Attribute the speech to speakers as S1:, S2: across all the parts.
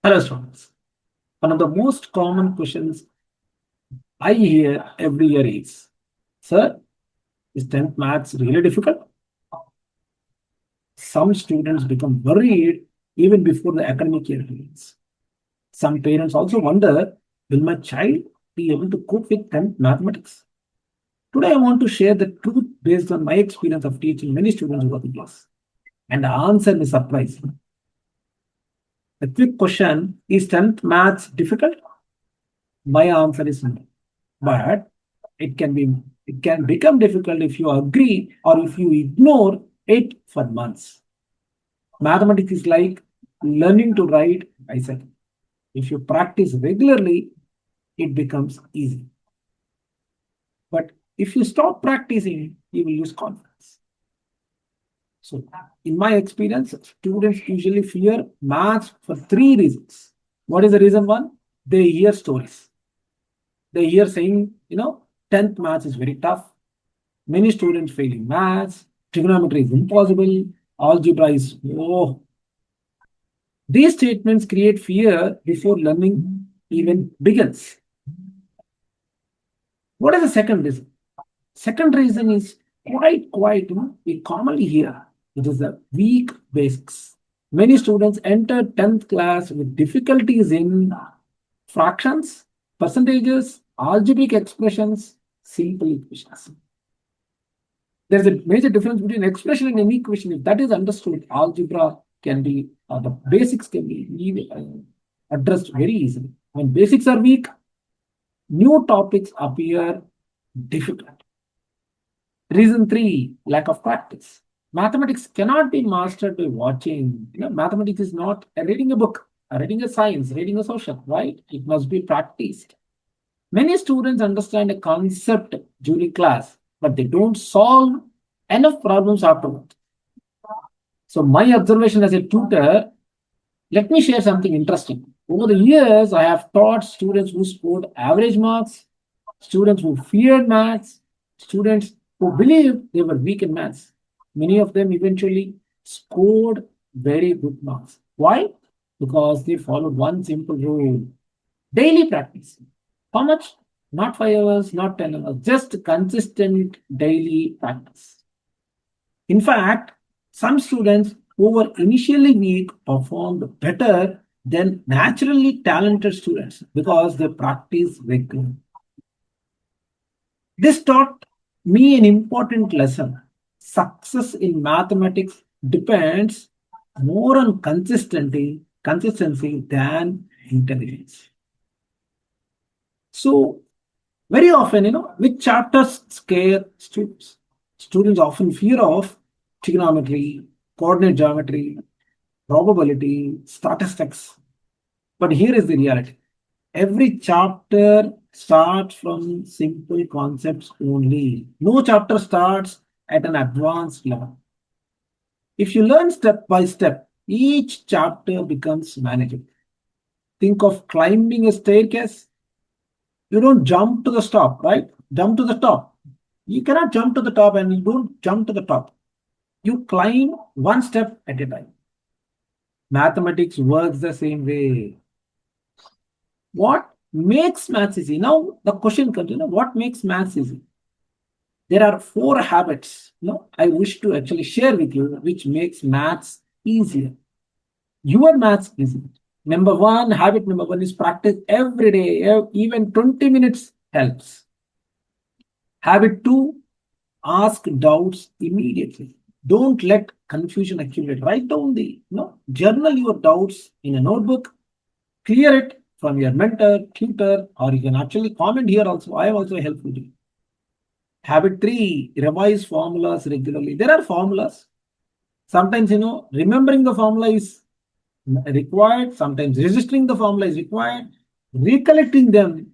S1: Hello, students. One of the most common questions I hear every year is, Sir, is 10th maths really difficult? Some students become worried even before the academic year begins. Some parents also wonder, will my child be able to cope with 10th mathematics? Today, I want to share the truth based on my experience of teaching many students over the years. And the answer is surprising. The quick question, is 10th maths difficult? My answer is no. But it can be it can become difficult if you agree or if you ignore it for months. Mathematics is like learning to ride a bicycle. If you practice regularly, it becomes easy. But if you stop practicing, you will lose confidence. So, in my experience, students usually fear maths for three reasons. What is the reason one? They hear stories. They hear saying, 10th maths is very tough. Many students fail in maths. Trigonometry is impossible. Algebra is, oh. These statements create fear before learning even begins. What is the second reason? Second reason is quite, we commonly hear. It is the weak basics. Many students enter 10th class with difficulties in fractions, percentages, algebraic expressions, simple equations. There's a major difference between expression and an equation. If that is understood, algebra can be, the basics can be addressed very easily. When basics are weak, new topics appear difficult. Reason three, lack of practice. Mathematics cannot be mastered by watching. Mathematics is not reading a book, reading a science, reading a social, right? It must be practiced. Many students understand a concept during class, but they don't solve enough problems afterward. So my observation as a tutor, let me share something interesting. Over the years, I have taught students who scored average marks, students who feared maths, students who believed they were weak in maths. Many of them eventually scored very good marks. Why? Because they followed one simple rule: daily practice. How much? Not 5 hours, not 10 hours, just consistent daily practice. In fact, some students who were initially weak performed better than naturally talented students because they practiced regularly. This taught me an important lesson. Success in mathematics depends more on consistency than intelligence. So, very often, which chapters scare students? Students often fear of trigonometry, coordinate geometry, probability, statistics. But here is the reality. Every chapter starts from simple concepts only. No chapter starts at an advanced level. If you learn step by step, each chapter becomes manageable. Think of climbing a staircase. You don't jump to the top, right? Jump to the top. You cannot jump to the top and you don't jump to the top. You climb one step at a time. Mathematics works the same way. What makes maths easy? Now the question comes, what makes maths easy? There are four habits, I wish to actually share with you, which makes maths easier. Your maths easy. Habit number one is practice every day. Even 20 minutes helps. Habit two, ask doubts immediately. Don't let confusion accumulate. Write down journal your doubts in a notebook. Clear it from your mentor, tutor, or you can actually comment here also. I am also helpful to you. Habit three, revise formulas regularly. There are formulas. Sometimes, remembering the formula is required. Sometimes registering the formula is required. Recollecting them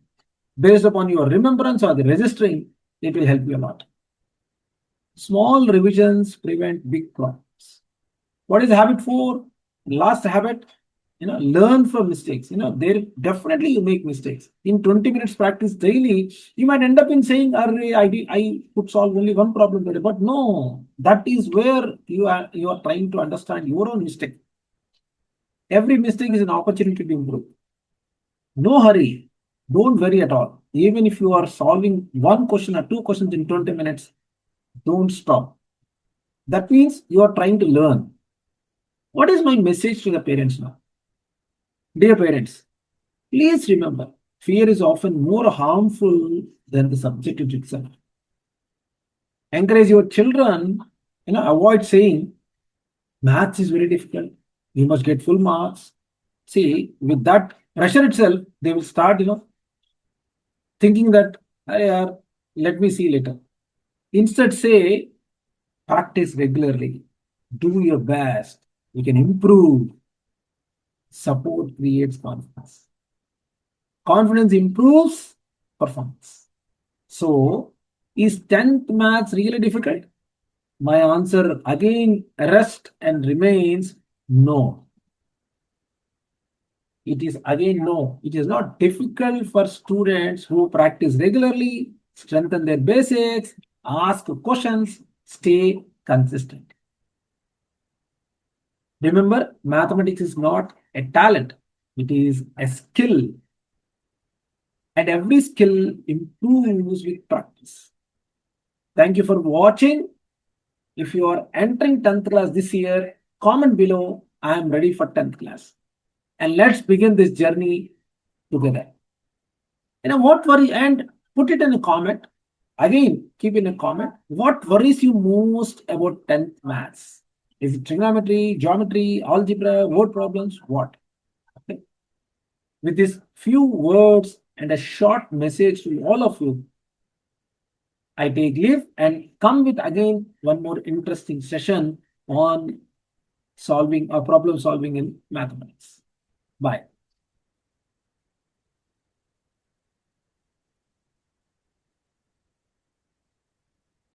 S1: based upon your remembrance or the registering, it will help you a lot. Small revisions prevent big problems. What is habit four? Last habit, learn from mistakes. There definitely you make mistakes. In 20 minutes practice daily, you might end up in saying, I could solve only one problem today. But no, that is where you are trying to understand your own mistake. Every mistake is an opportunity to improve. No hurry. Don't worry at all. Even if you are solving one question or two questions in 20 minutes, don't stop. That means you are trying to learn. What is my message to the parents now? Dear parents, please remember, fear is often more harmful than the subject itself. Encourage your children, avoid saying, maths is very difficult. You must get full marks. See, with that pressure itself, they will start, thinking that, let me see later. Instead, say, practice regularly. Do your best. You can improve. Support creates confidence. Confidence improves performance. So, is 10th maths really difficult? My answer again rests and remains no. It is again no. It is not difficult for students who practice regularly, strengthen their basics, ask questions, stay consistent. Remember, mathematics is not a talent, it is a skill. And every skill improves with practice. Thank you for watching. If you are entering 10th class this year, comment below, I am ready for 10th class. And let's begin this journey together. What worry, and put it in a comment. Again, keep in a comment. What worries you most about 10th maths? Is it trigonometry, geometry, algebra, word problems? What? Okay. With these few words and a short message to all of you, I take leave and come with again one more interesting session on solving or problem solving in mathematics. Bye.